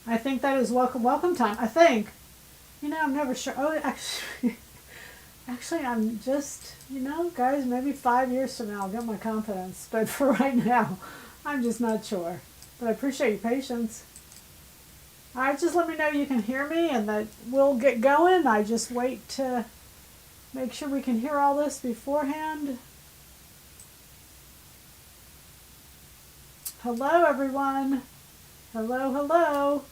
I think that is welcome time. I think. I'm never sure. Oh, actually, I'm just, guys, maybe 5 years from now I'll get my confidence. But for right now, I'm just not sure. But I appreciate your patience. All right, just let me know you can hear me and that we'll get going. I just wait to make sure we can hear all this beforehand. Hello, everyone. Hello, hello.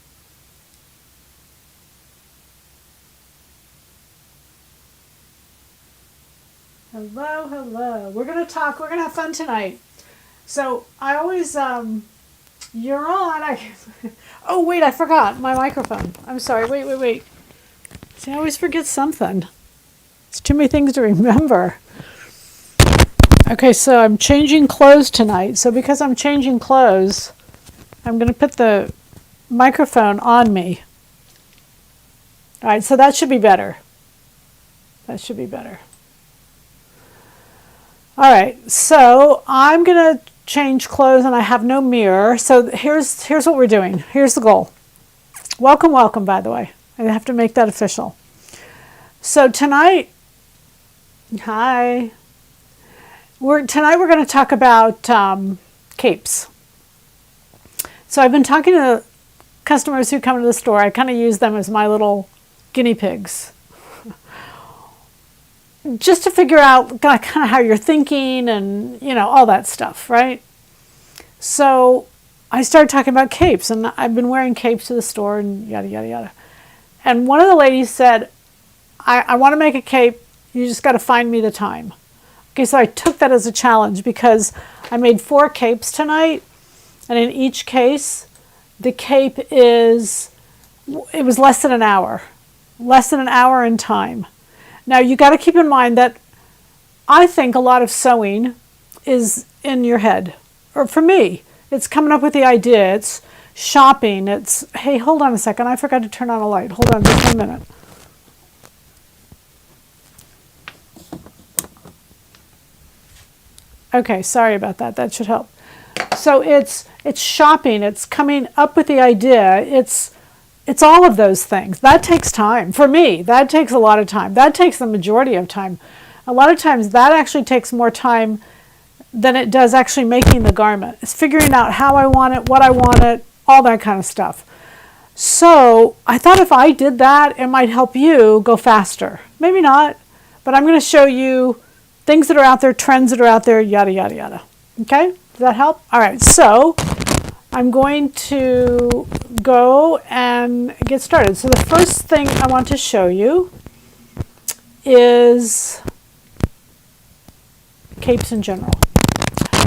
Hello, hello. We're going to talk. We're going to have fun tonight. So I always, you're on. Oh, wait, I forgot my microphone. I'm sorry. Wait. See, I always forget something. It's too many things to remember. Okay, so I'm changing clothes tonight. So because I'm changing clothes, I'm going to put the microphone on me. All right, so that should be better. That should be better. All right, so I'm going to change clothes and I have no mirror. So here's what we're doing. Here's the goal. Welcome, by the way. I have to make that official. So tonight, hi. Tonight we're going to talk about capes. So I've been talking to customers who come to the store. I kind of use them as my little guinea pigs. Just to figure out kind of how you're thinking and, all that stuff, right? So I started talking about capes, and I've been wearing capes to the store and yada, yada, yada. And one of the ladies said, I want to make a cape. You just got to find me the time. Okay, so I took that as a challenge because I made 4 capes tonight. And in each case, the cape it was less than an hour. Less than an hour in time. Now, you got to keep in mind that I think a lot of sewing is in your head. Or for me, it's coming up with the idea. It's shopping. It's, hey, hold on a second. I forgot to turn on a light. Hold on just 1 minute. Okay, sorry about that. That should help. So it's shopping. It's coming up with the idea. It's all of those things. That takes time. For me, that takes a lot of time. That takes the majority of time. A lot of times that actually takes more time than it does actually making the garment. It's figuring out how I want it, what I want it, all that kind of stuff. So I thought if I did that, it might help you go faster. Maybe not, but I'm going to show you things that are out there, trends that are out there, yada, yada, yada. Okay? Does that help? All right, so I'm going to go and get started. So the first thing I want to show you is capes in general.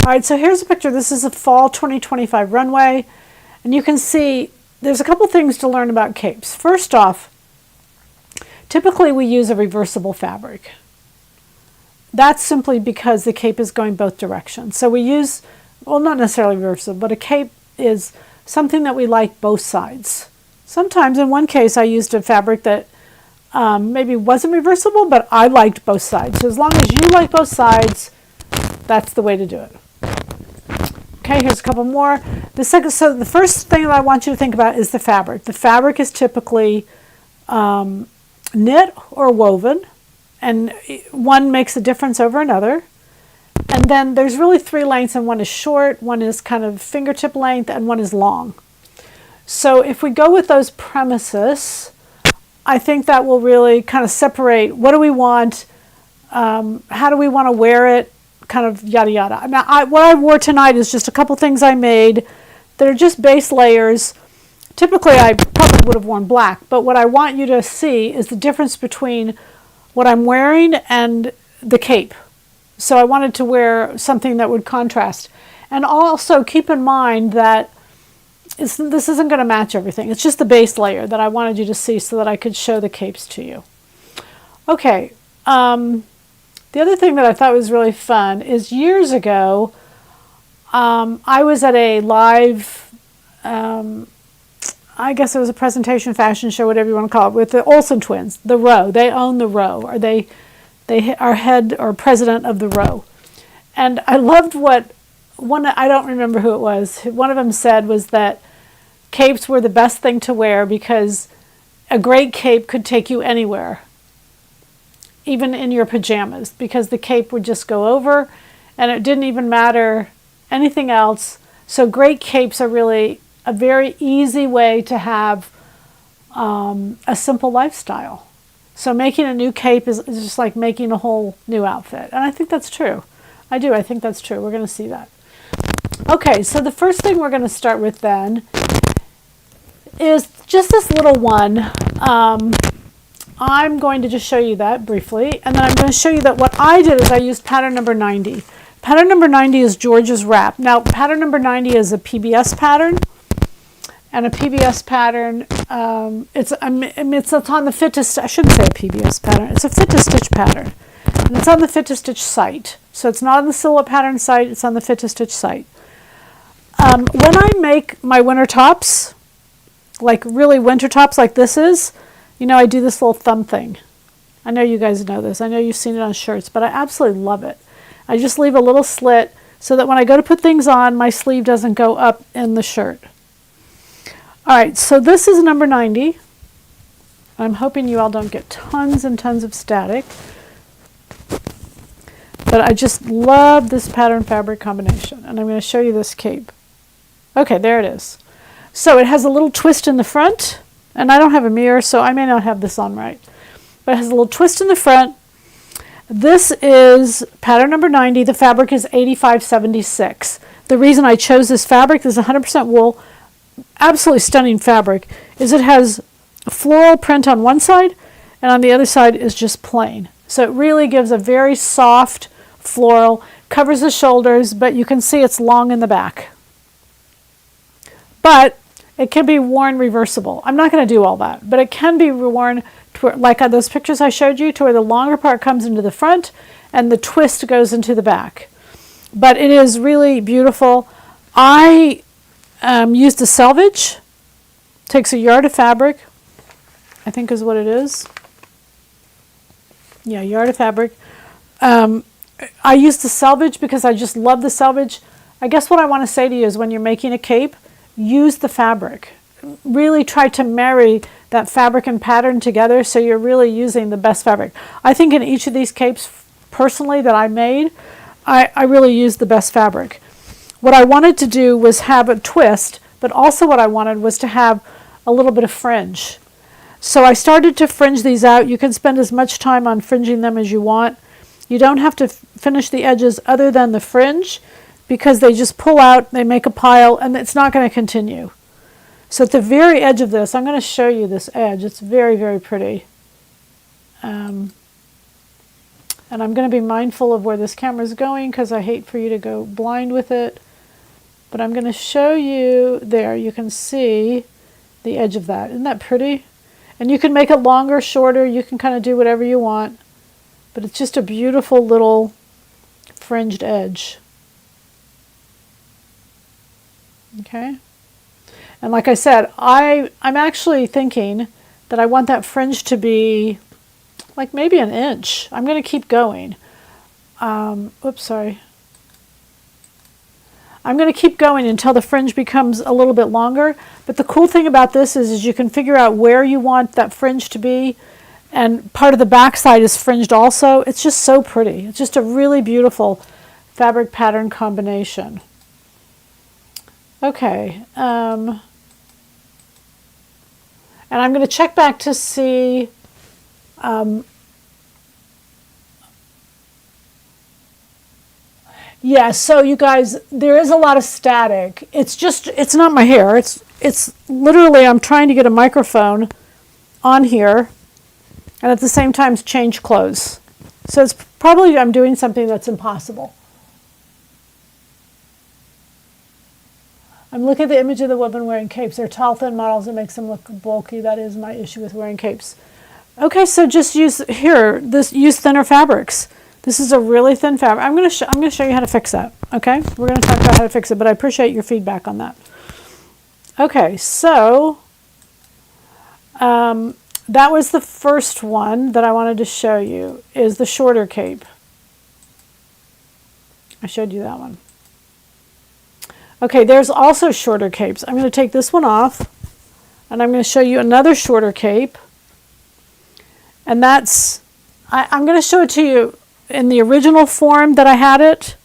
All right, so here's a picture. This is a fall 2025 runway. And you can see there's a couple things to learn about capes. First off, typically we use a reversible fabric. That's simply because the cape is going both directions. So we use, well, not necessarily reversible, but a cape is something that we like both sides. Sometimes, in one case, I used a fabric that maybe wasn't reversible, but I liked both sides. So as long as you like both sides, that's the way to do it. Okay, here's a couple more. So the first thing that I want you to think about is the fabric. The fabric is typically knit or woven, and one makes a difference over another. And then there's really 3 lengths, and one is short, one is kind of fingertip length, and one is long. So if we go with those premises, I think that will really kind of separate what do we want, how do we want to wear it, kind of yada yada. Now, what I wore tonight is just a couple things I made that are just base layers. Typically, I probably would have worn black, but what I want you to see is the difference between what I'm wearing and the cape. So I wanted to wear something that would contrast. And also keep in mind that this isn't going to match everything. It's just the base layer that I wanted you to see so that I could show the capes to you. Okay, the other thing that I thought was really fun is years ago, I was at a live, I guess it was a presentation, fashion show, whatever you want to call it, with the Olsen twins, the Row. They own the Row, or they are head or president of the Row. And I loved what I don't remember who it was. One of them said was that capes were the best thing to wear because a great cape could take you anywhere, even in your pajamas, because the cape would just go over and it didn't even matter anything else. So great capes are really a very easy way to have a simple lifestyle. So making a new cape is just like making a whole new outfit. And I think that's true. I do. I think that's true. We're going to see that. Okay, so the first thing we're going to start with then is just this little one. I'm going to just show you that briefly, and then I'm going to show you that what I did is I used pattern number 90. Pattern number 90 is George's Wrap. Now, pattern number 90 is a PBS pattern, and a PBS pattern, it's on the Fit to Stitch. I shouldn't say a PBS pattern. It's a Fit to Stitch pattern, and it's on the Fit to Stitch site. So it's not on the Silhouette Pattern site. It's on the Fit to Stitch site. When I make my winter tops, like really winter tops like this is, you know, I do this little thumb thing. I know you guys know this. I know you've seen it on shirts, but I absolutely love it. I just leave a little slit so that when I go to put things on, my sleeve doesn't go up in the shirt. All right, so this is number 90. I'm hoping you all don't get tons and tons of static. But I just love this pattern fabric combination, and I'm going to show you this cape. Okay, there it is. So it has a little twist in the front, and I don't have a mirror, so I may not have this on right. But it has a little twist in the front. This is pattern number 90. The fabric is 8576. The reason I chose this fabric, this is 100% wool, absolutely stunning fabric, is it has a floral print on one side, and on the other side is just plain. So it really gives a very soft floral, covers the shoulders, but you can see it's long in the back. But it can be worn reversible. I'm not going to do all that, but it can be worn to, like on those pictures I showed you, to where the longer part comes into the front and the twist goes into the back. But it is really beautiful. I used a selvage. Takes a yard of fabric, I think is what it is. Yeah, yard of fabric. I used the selvage because I just love the selvage. I guess what I want to say to you is when you're making a cape, use the fabric. Really try to marry that fabric and pattern together so you're really using the best fabric. I think in each of these capes, personally, that I made, I really used the best fabric. What I wanted to do was have a twist, but also what I wanted was to have a little bit of fringe. So I started to fringe these out. You can spend as much time on fringing them as you want. You don't have to finish the edges other than the fringe because they just pull out, they make a pile, and it's not going to continue. So at the very edge of this, I'm going to show you this edge. It's very, very pretty. And I'm going to be mindful of where this camera is going because I hate for you to go blind with it. But I'm going to show you there. You can see the edge of that. Isn't that pretty? And you can make it longer, shorter. You can kind of do whatever you want. But it's just a beautiful little fringed edge. Okay? And like I said, I'm actually thinking that I want that fringe to be like maybe an inch. I'm going to keep going. Oops, sorry. I'm going to keep going until the fringe becomes a little bit longer. But the cool thing about this is you can figure out where you want that fringe to be. And part of the back side is fringed also. It's just so pretty. It's just a really beautiful fabric pattern combination. Okay. And I'm going to check back to see yeah, so you guys, there is a lot of static. It's not my hair. It's literally I'm trying to get a microphone on here and at the same time change clothes. So it's probably I'm doing something that's impossible. I'm looking at the image of the woman wearing capes. They're tall, thin models. It makes them look bulky. That is my issue with wearing capes. Okay, so just use thinner fabrics. This is a really thin fabric. I'm going to show you how to fix that. Okay, we're going to talk about how to fix it, but I appreciate your feedback on that. Okay, so that was the first one that I wanted to show you, is the shorter cape. I showed you that one. Okay, there's also shorter capes. I'm going to take this one off, and I'm going to show you another shorter cape. And that's, I'm going to show it to you in the original form that I had it.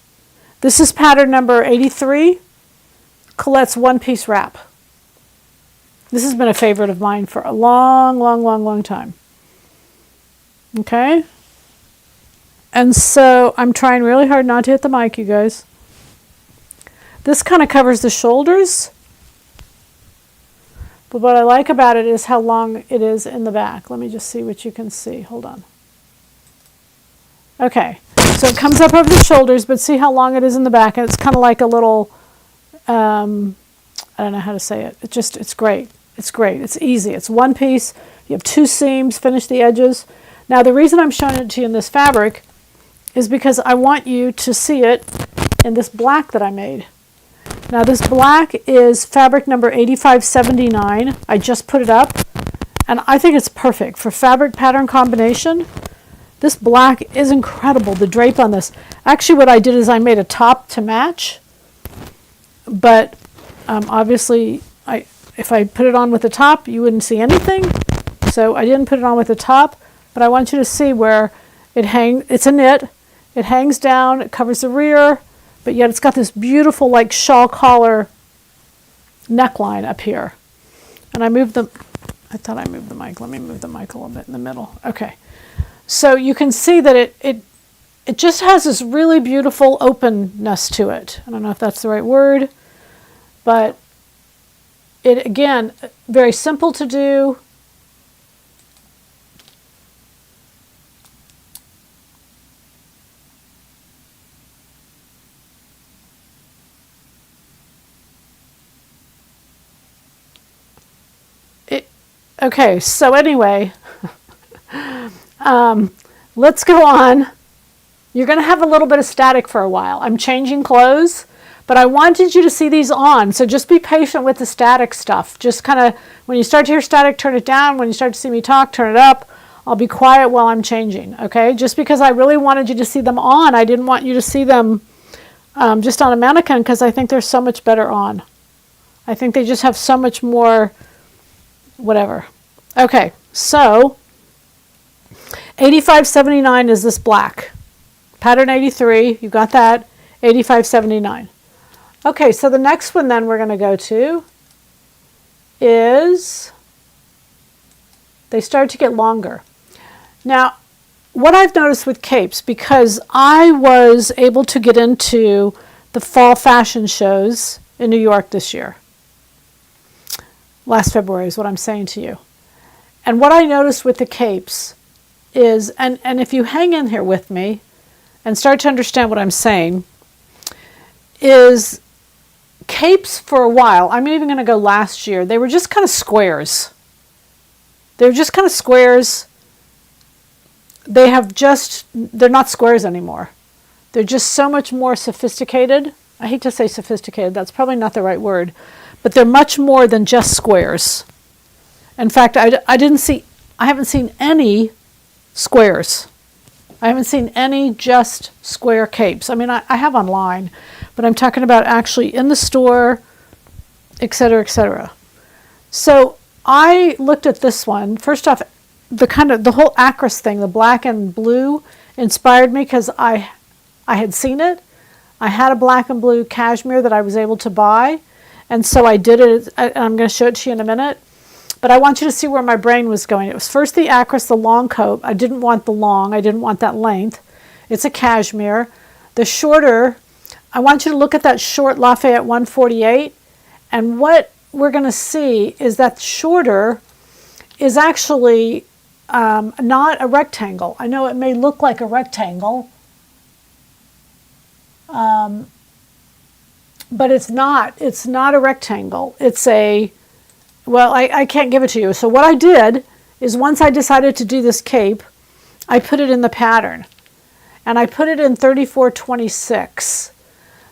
This is pattern number 83, Colette's one-piece wrap. This has been a favorite of mine for a long time. Okay? And so I'm trying really hard not to hit the mic, you guys. This kind of covers the shoulders. But what I like about it is how long it is in the back. Let me just see what you can see. Hold on. Okay, so it comes up over the shoulders, but see how long it is in the back. And it's kind of like a little, I don't know how to say it. It's great. It's great. It's easy. It's one piece. You have 2 seams, finish the edges. Now, the reason I'm showing it to you in this fabric is because I want you to see it in this black that I made. Now this black is fabric number 8579. I just put it up, and I think it's perfect for fabric pattern combination. This black is incredible, the drape on this. Actually what I did is I made a top to match, but obviously if I put it on with the top you wouldn't see anything, so I didn't put it on with the top, but I want you to see where it's a knit, it hangs down, it covers the rear, but yet it's got this beautiful like shawl collar neckline up here. And I thought I moved the mic. Let me move the mic a little bit in the middle. Okay. So you can see that it just has this really beautiful openness to it. I don't know if that's the right word, but it, again, very simple to do. Okay, so anyway, let's go on. You're going to have a little bit of static for a while. I'm changing clothes, but I wanted you to see these on, so just be patient with the static stuff. Just kind of, when you start to hear static, turn it down. When you start to see me talk, turn it up. I'll be quiet while I'm changing, okay? Just because I really wanted you to see them on, I didn't want you to see them just on a mannequin, because I think they're so much better on. I think they just have so much more whatever. Okay, so 8579 is this black. Pattern 83, you got that, 8579. Okay, so the next one then we're going to go to is, they start to get longer. Now, what I've noticed with capes, because I was able to get into the fall fashion shows in New York this year, last February is what I'm saying to you. And what I noticed with the capes is, and if you hang in here with me and start to understand what I'm saying, is capes for a while, I'm even going to go last year, they were just kind of squares. They were just kind of squares. They're not squares anymore. They're just so much more sophisticated. I hate to say sophisticated, that's probably not the right word, but they're much more than just squares. In fact, I haven't seen any squares. I haven't seen any just square capes. I mean, I have online, but I'm talking about actually in the store, etc., etc. So I looked at this one. First off, the whole acris thing, the black and blue, inspired me because I had seen it. I had a black and blue cashmere that I was able to buy, and so I did it. And I'm going to show it to you in a minute. But I want you to see where my brain was going. It was first the acris, the long coat. I didn't want the long. I didn't want that length. It's a cashmere. The shorter, I want you to look at that short Lafayette 148. And what we're going to see is that shorter is actually not a rectangle. I know it may look like a rectangle, but it's not. It's not a rectangle. It's a... Well, I can't give it to you. So what I did is once I decided to do this cape, I put it in the pattern. And I put it in 3426.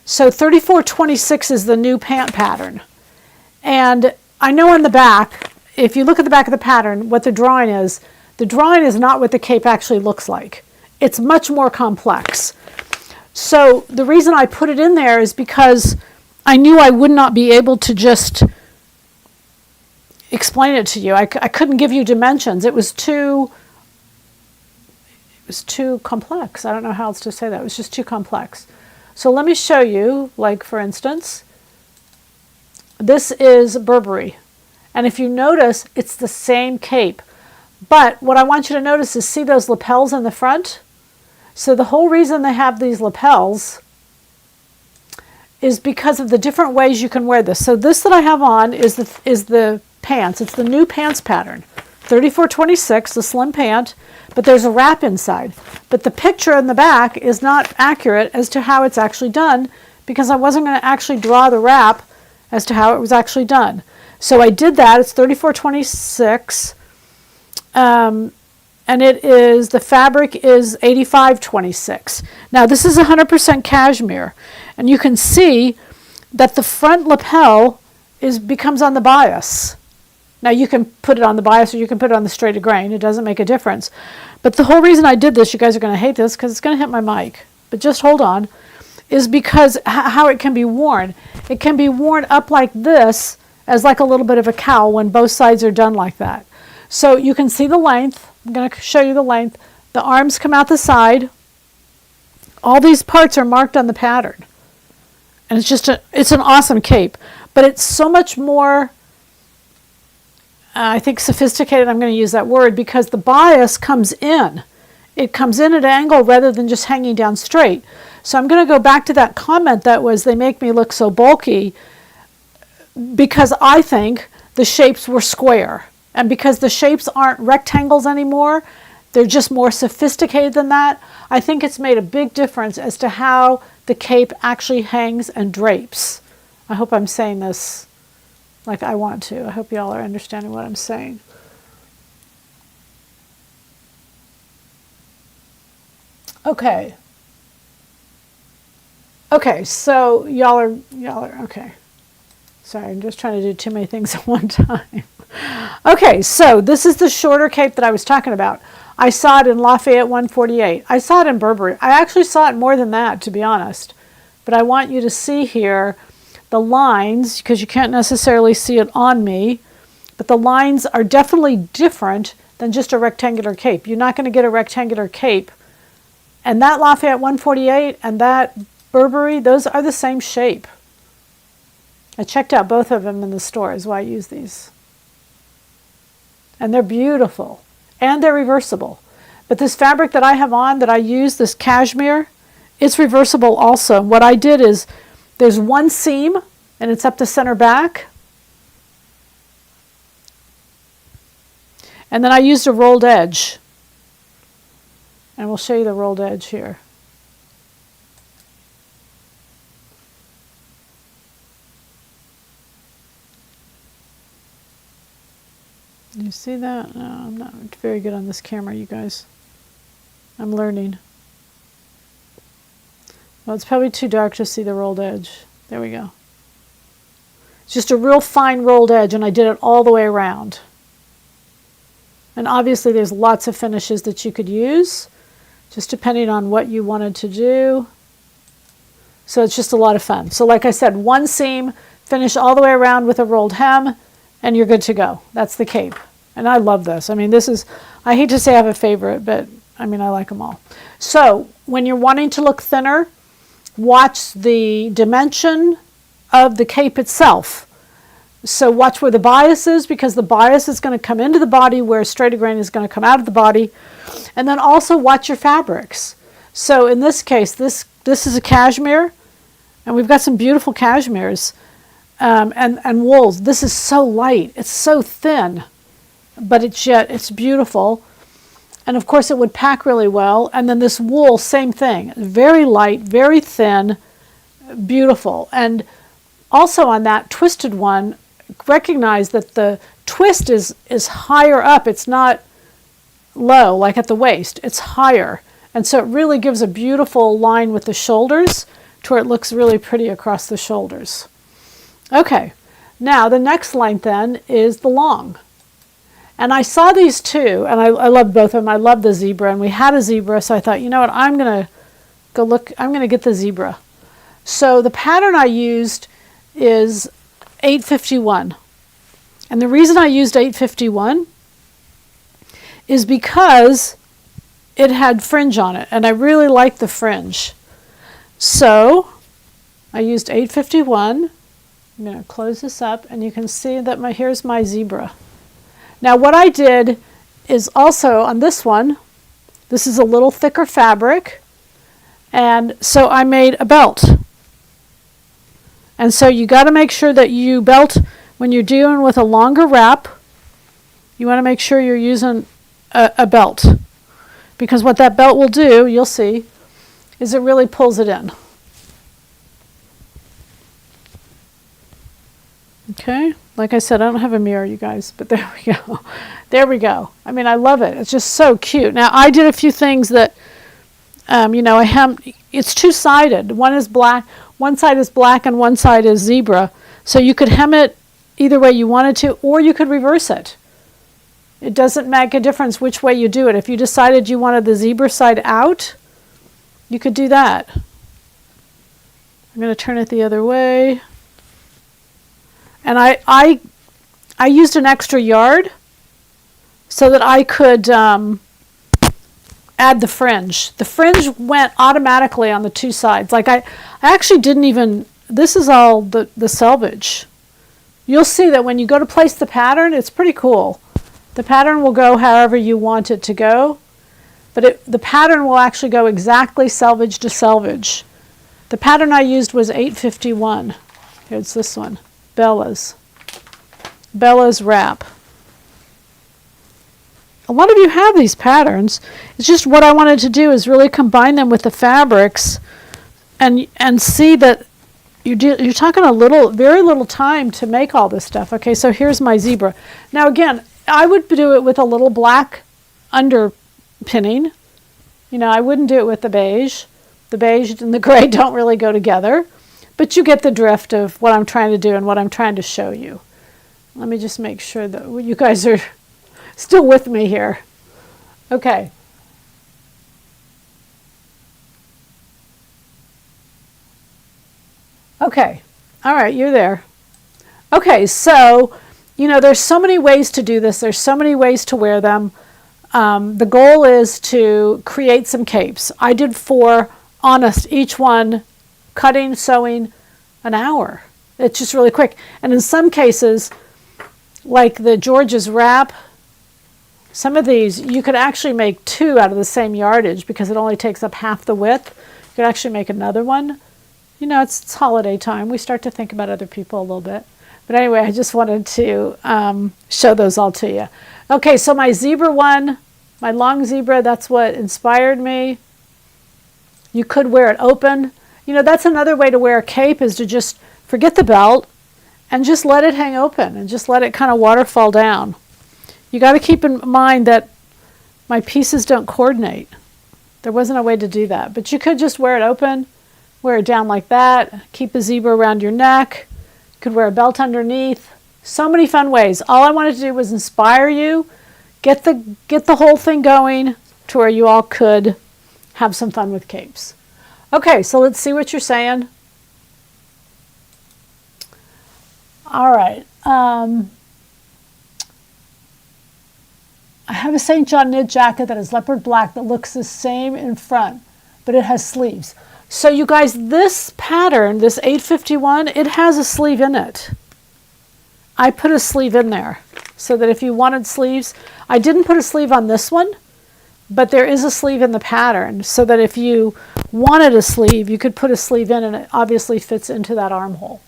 So 3426 is the new pant pattern. And I know in the back, if you look at the back of the pattern, what the drawing is not what the cape actually looks like. It's much more complex. So the reason I put it in there is because I knew I would not be able to just explain it to you. I couldn't give you dimensions. It was too complex. I don't know how else to say that. It was just too complex. So let me show you, like for instance, this is Burberry. And if you notice, it's the same cape. But what I want you to notice is, see those lapels in the front? So the whole reason they have these lapels is because of the different ways you can wear this. So this that I have on is the pants. It's the new pants pattern. 3426, the slim pant, but there's a wrap inside. But the picture in the back is not accurate as to how it's actually done, because I wasn't going to actually draw the wrap as to how it was actually done. So I did that. It's 3426. And it is, the fabric is 8526. Now this is 100% cashmere, and you can see that the front lapel becomes on the bias. Now you can put it on the bias or you can put it on the straight of grain. It doesn't make a difference. But the whole reason I did this, you guys are going to hate this because it's going to hit my mic, but just hold on, is because how it can be worn. It can be worn up like this as like a little bit of a cowl when both sides are done like that. So you can see the length. I'm going to show you the length. The arms come out the side. All these parts are marked on the pattern. And it's an awesome cape. But it's so much more, I think, sophisticated. I'm going to use that word because the bias comes in. It comes in at an angle rather than just hanging down straight. So I'm going to go back to that comment that was, they make me look so bulky, because I think the shapes were square. And because the shapes aren't rectangles anymore, they're just more sophisticated than that. I think it's made a big difference as to how the cape actually hangs and drapes. I hope I'm saying this like I want to. I hope y'all are understanding what I'm saying. Okay. Okay, so y'all are okay. Sorry, I'm just trying to do too many things at one time. Okay, so this is the shorter cape that I was talking about. I saw it in Lafayette 148. I saw it in Burberry. I actually saw it more than that, to be honest. But I want you to see here the lines, because you can't necessarily see it on me, but the lines are definitely different than just a rectangular cape. You're not going to get a rectangular cape. And that Lafayette 148 and that Burberry, those are the same shape. I checked out both of them in the store, is why I use these. And they're beautiful. And they're reversible. But this fabric that I have on, that I use, this cashmere, it's reversible also. What I did is, there's one seam, and it's up the center back. And then I used a rolled edge. And we'll show you the rolled edge here. You see that? No, I'm not very good on this camera, you guys. I'm learning. Well, it's probably too dark to see the rolled edge. There we go. It's just a real fine rolled edge, and I did it all the way around. And obviously there's lots of finishes that you could use, just depending on what you wanted to do. So it's just a lot of fun. So like I said, one seam, finish all the way around with a rolled hem, and you're good to go. That's the cape. And I love this. I mean, this is, I hate to say I have a favorite, but I mean, I like them all. So when you're wanting to look thinner, watch the dimension of the cape itself. So watch where the bias is, because the bias is going to come into the body where straight grain is going to come out of the body. And then also watch your fabrics. So in this case, this is a cashmere, and we've got some beautiful cashmeres. And wools. This is so light. It's so thin, but it's beautiful. And of course it would pack really well. And then this wool, same thing. Very light, very thin, beautiful. And also on that twisted one, recognize that the twist is higher up. It's not low, like at the waist. It's higher. And so it really gives a beautiful line with the shoulders to where it looks really pretty across the shoulders. Okay, now the next length then is the long. And I saw these two, and I loved both of them. I love the zebra, and we had a zebra, so I thought, you know what, I'm going to go look, I'm going to get the zebra. So the pattern I used is 851. And the reason I used 851 is because it had fringe on it, and I really like the fringe. So I used 851. I'm going to close this up, and you can see that here's my zebra. Now what I did is also on this one, this is a little thicker fabric, and so I made a belt. And so you got to make sure that you belt, when you're dealing with a longer wrap, you want to make sure you're using a belt. Because what that belt will do, you'll see, is it really pulls it in. Okay, like I said, I don't have a mirror, you guys, but there we go. There we go. I mean, I love it. It's just so cute. Now, I did a few things that, it's two-sided. One is black, one side is black and one side is zebra. So you could hem it either way you wanted to, or you could reverse it. It doesn't make a difference which way you do it. If you decided you wanted the zebra side out, you could do that. I'm going to turn it the other way. And I used an extra yard so that I could add the fringe. The fringe went automatically on the two sides. Like I actually didn't even, this is all the selvage. You'll see that when you go to place the pattern, it's pretty cool. The pattern will go however you want it to go, but the pattern will actually go exactly selvage to selvage. The pattern I used was 851. Here's this one, Bella's wrap. A lot of you have these patterns. It's just what I wanted to do is really combine them with the fabrics and see that you're talking very little time to make all this stuff. Okay, so here's my zebra. Now again, I would do it with a little black underpinning. I wouldn't do it with the beige. The beige and the gray don't really go together, but you get the drift of what I'm trying to do and what I'm trying to show you. Let me just make sure that you guys are still with me here. Okay. Okay. All right, you're there. Okay, so, there's so many ways to do this. There's so many ways to wear them. The goal is to create some capes. I did 4, honest, each one, cutting, sewing, an hour. It's just really quick. And in some cases, like the George's wrap, some of these, you could actually make 2 out of the same yardage because it only takes up half the width. You could actually make another one. It's holiday time. We start to think about other people a little bit. But anyway, I just wanted to show those all to you. Okay, so my zebra one, my long zebra, that's what inspired me. You could wear it open. That's another way to wear a cape, is to just forget the belt and just let it hang open and just let it kind of waterfall down. You got to keep in mind that my pieces don't coordinate. There wasn't a way to do that. But you could just wear it open, wear it down like that, keep a zebra around your neck. You could wear a belt underneath. So many fun ways. All I wanted to do was inspire you, get the whole thing going to where you all could have some fun with capes. Okay, so let's see what you're saying. All right. I have a St. John knit jacket that is leopard black that looks the same in front, but it has sleeves. So you guys, this pattern, this 851, it has a sleeve in it. I put a sleeve in there so that if you wanted sleeves, I didn't put a sleeve on this one, but there is a sleeve in the pattern so that if you wanted a sleeve, you could put a sleeve in and it obviously fits into that armhole.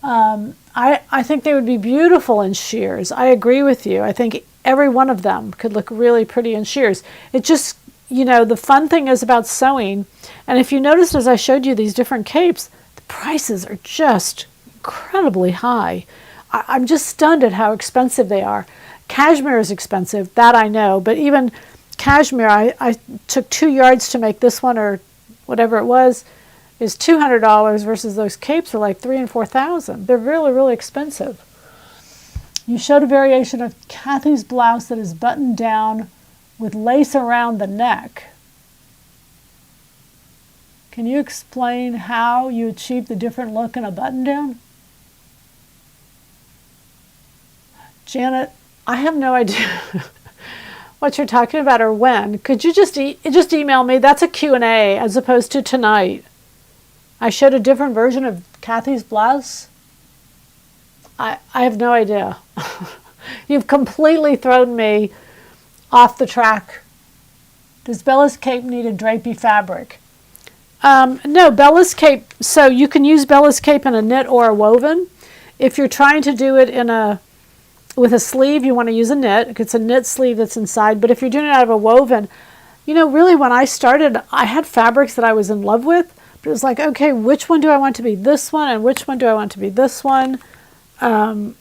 I think they would be beautiful in sheers. I agree with you. I think every one of them could look really pretty in sheers. It just, the fun thing is about sewing, and if you noticed as I showed you these different capes, the prices are just incredibly high. I'm just stunned at how expensive they are. Cashmere is expensive, that I know, but even cashmere, I took 2 yards to make this one, or whatever it was, is $200 versus those capes are like $3,000 and $4,000. They're really, really expensive. You showed a variation of Kathy's blouse that is buttoned down with lace around the neck. Can you explain how you achieve the different look in a button down? Janet, I have no idea what you're talking about or when. Could you just email me? That's a Q&A as opposed to tonight. I showed a different version of Kathy's blouse. I have no idea. You've completely thrown me off the track. Does Bella's cape need a drapey fabric? No, Bella's cape, so you can use Bella's cape in a knit or a woven. If you're trying to do it with a sleeve, you want to use a knit. It's a knit sleeve that's inside. But if you're doing it out of a woven, really when I started, I had fabrics that I was in love with. But it was like, okay, which one do I want to be this one? And which one do I want to be this one? I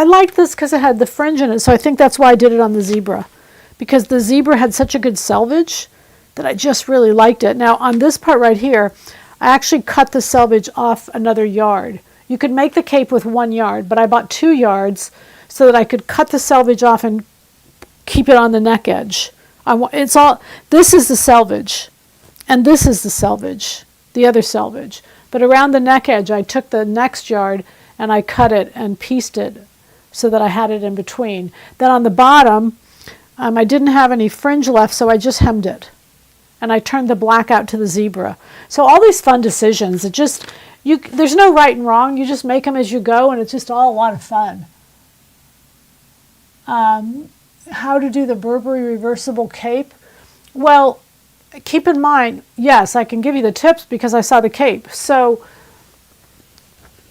liked this because it had the fringe in it. So I think that's why I did it on the zebra. Because the zebra had such a good selvage that I just really liked it. Now on this part right here, I actually cut the selvage off another yard. You could make the cape with 1 yard, but I bought 2 yards so that I could cut the selvage off and keep it on the neck edge. This is the selvage, and this is the selvage, the other selvage. But around the neck edge, I took the next yard and I cut it and pieced it so that I had it in between. Then on the bottom, I didn't have any fringe left, so I just hemmed it. And I turned the black out to the zebra. So all these fun decisions, there's no right and wrong. You just make them as you go, and it's just all a lot of fun. How to do the Burberry reversible cape? Well, keep in mind, yes, I can give you the tips because I saw the cape. So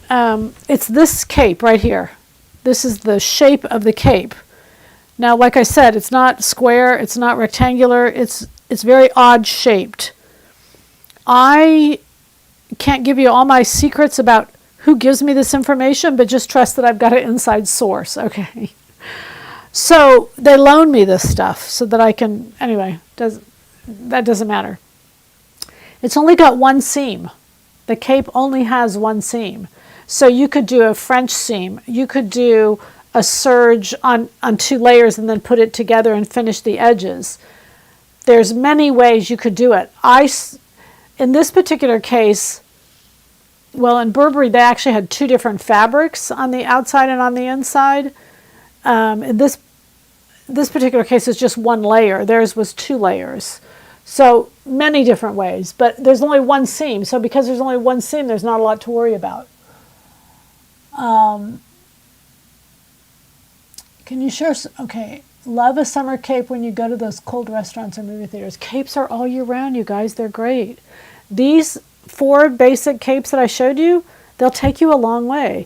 it's this cape right here. This is the shape of the cape. Now, like I said, it's not square, it's not rectangular, it's very odd shaped. I can't give you all my secrets about who gives me this information, but just trust that I've got an inside source, okay? So they loan me this stuff so that I can, anyway, that doesn't matter. It's only got 1 seam. The cape only has 1 seam. So you could do a French seam. You could do a serge on 2 layers and then put it together and finish the edges. There's many ways you could do it. In this particular case, well, in Burberry, they actually had 2 different fabrics on the outside and on the inside. In this particular case, it's just 1 layer. Theirs was 2 layers. So many different ways, but there's only 1 seam. So because there's only 1 seam, there's not a lot to worry about. Can you share, okay, love a summer cape when you go to those cold restaurants or movie theaters. Capes are all year round, you guys. They're great. These 4 basic capes that I showed you, they'll take you a long way.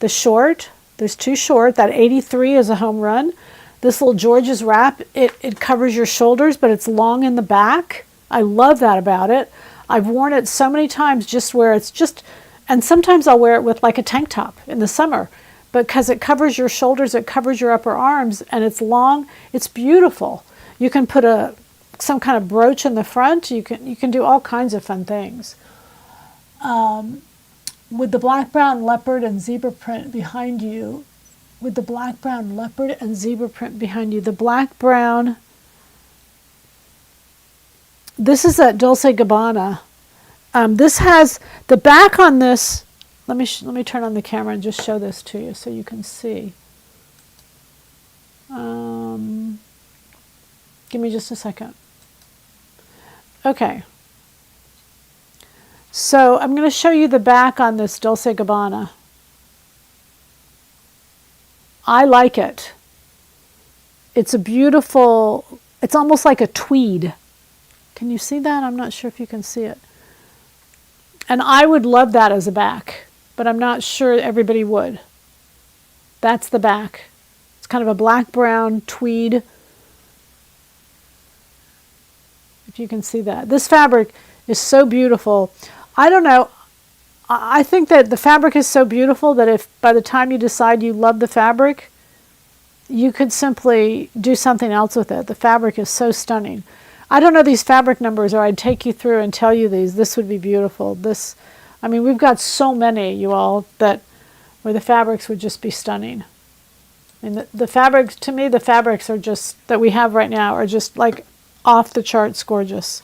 The short, there's 2 short. That 83 is a home run. This little George's wrap, it covers your shoulders, but it's long in the back. I love that about it. I've worn it so many times just where it's just, and sometimes I'll wear it with like a tank top in the summer. Because it covers your shoulders, it covers your upper arms, and it's long, it's beautiful. You can put some kind of brooch in the front. You can do all kinds of fun things. With the black, brown, leopard, and zebra print behind you, the black, brown, this is at Dolce & Gabbana. This has, the back on this, let me turn on the camera and just show this to you so you can see. Give me just a second. Okay. So I'm going to show you the back on this Dolce & Gabbana. I like it. It's a beautiful, it's almost like a tweed. Can you see that? I'm not sure if you can see it. And I would love that as a back, but I'm not sure everybody would. That's the back. It's kind of a black-brown tweed. If you can see that. This fabric is so beautiful. I don't know. I think that the fabric is so beautiful that if by the time you decide you love the fabric, you could simply do something else with it. The fabric is so stunning. I don't know these fabric numbers, or I'd take you through and tell you these. This would be beautiful. I mean, we've got so many, you all, where the fabrics would just be stunning. And the fabrics, to me, the fabrics are just, that we have right now, are just like off the charts gorgeous.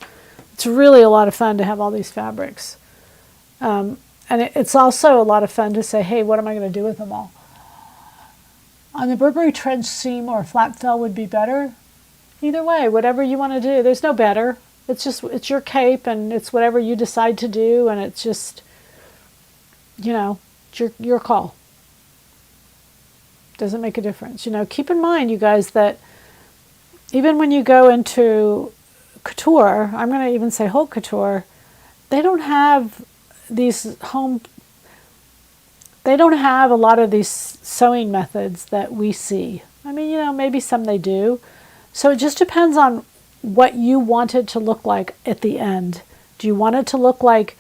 It's really a lot of fun to have all these fabrics. And it's also a lot of fun to say, hey, what am I going to do with them all? On the Burberry trench seam or flap fell would be better. Either way, whatever you want to do. There's no better. It's your cape, and it's whatever you decide to do, and it's just, it's your call. Doesn't make a difference. Keep in mind, you guys, that even when you go into couture, I'm going to even say haute couture, they don't have a lot of these sewing methods that we see. I mean, maybe some they do. So it just depends on what you want it to look like at the end. Do you want it to look like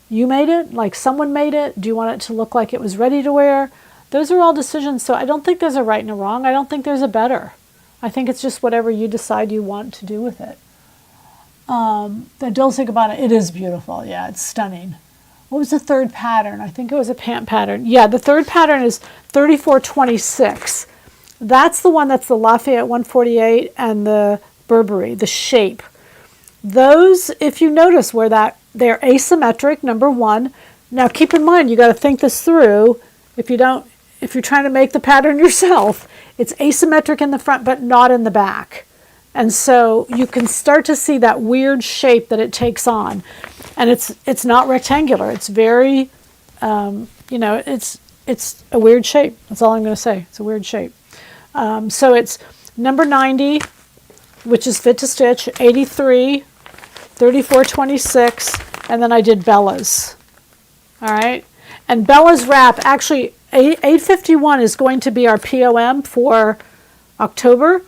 you made it, like someone made it? Do you want it to look like it was ready to wear? Those are all decisions. So I don't think there's a right and a wrong. I don't think there's a better. I think it's just whatever you decide you want to do with it. The Dulce Gabbana, it is beautiful. Yeah, it's stunning. What was the third pattern? I think it was a pant pattern. Yeah, the third pattern is 3426. That's the one that's the Lafayette 148 and the Burberry, the shape. Those, if you notice where they're asymmetric, number one. Now keep in mind, you got to think this through. If you're trying to make the pattern yourself, it's asymmetric in the front but not in the back. And so you can start to see that weird shape that it takes on. And it's not rectangular. It's very, it's a weird shape. That's all I'm going to say. It's a weird shape. So it's number 90, which is fit to stitch, 83, 3426, and then I did Bella's. All right. And Bella's wrap, actually, 851 is going to be our POM for October.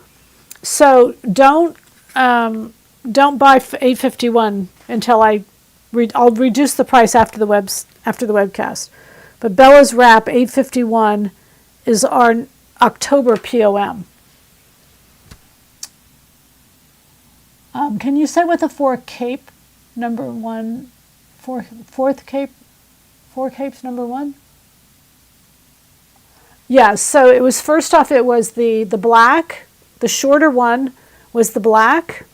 So don't buy 851 until I'll reduce the price after the webcast. But Bella's wrap 851 is our October POM. Can you say what the fourth cape number one, fourth cape, four capes number one? Yeah, so it was first off, it was the black. The shorter one was the black.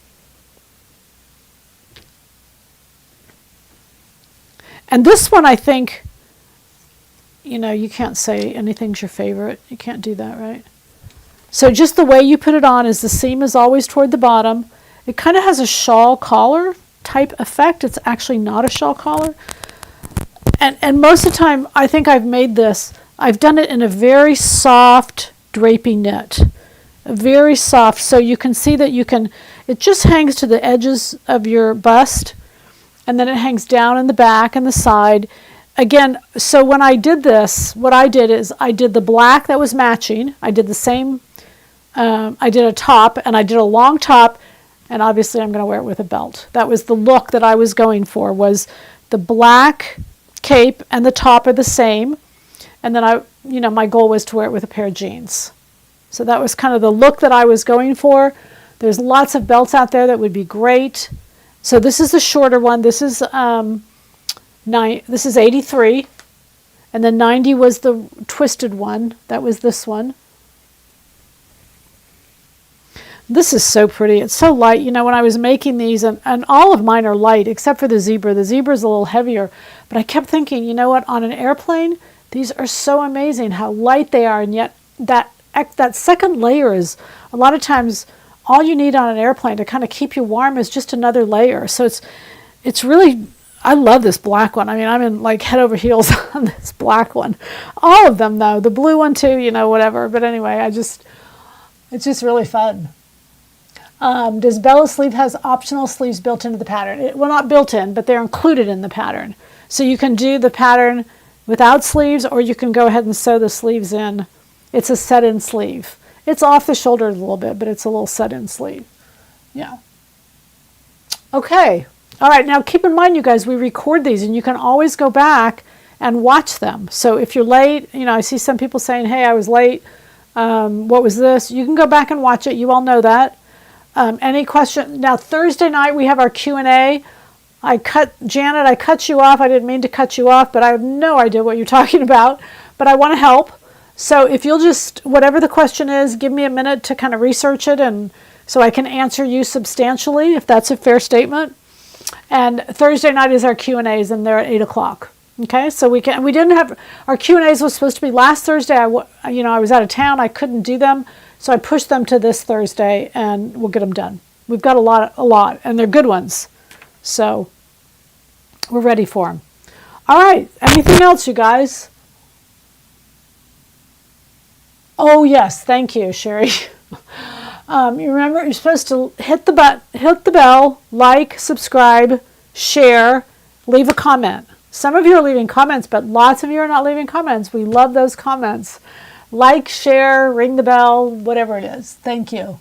And this one, I think, you can't say anything's your favorite. You can't do that, right? So just the way you put it on is the seam is always toward the bottom. It kind of has a shawl collar type effect. It's actually not a shawl collar. And most of the time, I think I've done it in a very soft drapey knit. Very soft, so you can see that it just hangs to the edges of your bust, and then it hangs down in the back and the side. Again, so when I did this, what I did is I did the black that was matching. I did the same, I did a top, and I did a long top, and obviously I'm going to wear it with a belt. That was the look that I was going for, was the black cape and the top are the same, and then my goal was to wear it with a pair of jeans. So that was kind of the look that I was going for. There's lots of belts out there that would be great. So this is the shorter one. This is 83, and then 90 was the twisted one. That was this one. This is so pretty. It's so light. When I was making these, and all of mine are light except for the zebra. The zebra is a little heavier, but I kept thinking, you know what? On an airplane, these are so amazing how light they are, and yet that second layer is a lot of times all you need on an airplane to kind of keep you warm is just another layer. So it's really, I love this black one. I mean, I'm in like head over heels on this black one. All of them though, the blue one too, whatever. But anyway, it's just really fun. Does Bella's sleeve has optional sleeves built into the pattern? Well, not built in, but they're included in the pattern. So you can do the pattern without sleeves, or you can go ahead and sew the sleeves in. It's a set-in sleeve. It's off the shoulder a little bit, but it's a little set-in sleeve. Yeah. Okay. All right. Now, keep in mind, you guys, we record these, and you can always go back and watch them. So if you're late, I see some people saying, hey, I was late. What was this? You can go back and watch it. You all know that. Any question? Now, Thursday night, we have our Q&A. Janet, I cut you off. I didn't mean to cut you off, but I have no idea what you're talking about. But I want to help. So if you'll just, whatever the question is, give me a minute to kind of research it, and so I can answer you substantially, if that's a fair statement. And Thursday night is our Q&As, and they're at 8 o'clock. Okay, so we didn't have, our Q&As was supposed to be last Thursday. I was out of town. I couldn't do them. So I pushed them to this Thursday, and we'll get them done. We've got a lot, and they're good ones. So we're ready for them. All right, anything else, you guys? Oh, yes, thank you, Sherry. You remember, you're supposed to hit the bell, like, subscribe, share, leave a comment. Some of you are leaving comments, but lots of you are not leaving comments. We love those comments. Like, share, ring the bell, whatever it is. Thank you.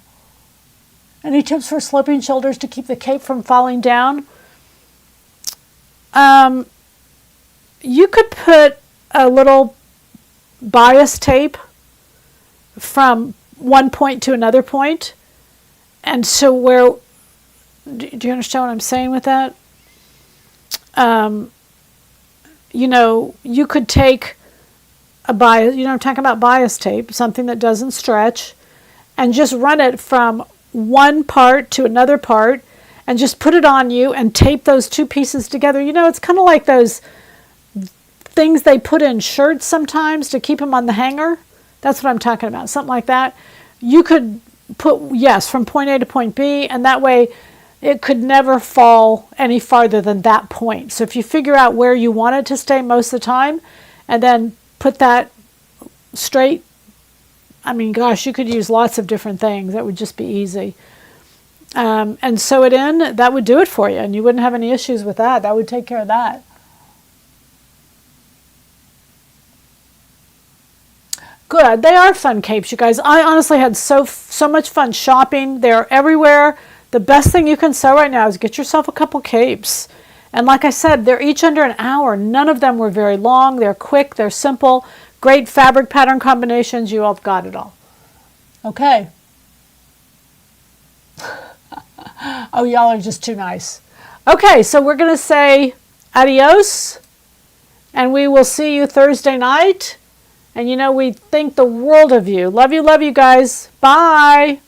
Any tips for sloping shoulders to keep the cape from falling down? You could put a little bias tape from one point to another point. And so do you understand what I'm saying with that? You could take a bias, I'm talking about bias tape, something that doesn't stretch, and just run it from one part to another part and just put it on you and tape those two pieces together. It's kind of like those things they put in shirts sometimes to keep them on the hanger. That's what I'm talking about, something like that. You could put, yes, from point A to point B, and that way it could never fall any farther than that point. So if you figure out where you want it to stay most of the time, and then put that straight, gosh, you could use lots of different things. That would just be easy. And sew it in, that would do it for you, and you wouldn't have any issues with that. That would take care of that. Good. They are fun capes, you guys. I honestly had so much fun shopping. They're everywhere. The best thing you can sew right now is get yourself a couple capes. And like I said, they're each under an hour. None of them were very long. They're quick. They're simple. Great fabric pattern combinations. You all have got it all. Okay. Oh, y'all are just too nice. Okay, so we're going to say adios. And we will see you Thursday night. And we think the world of you. Love you guys. Bye.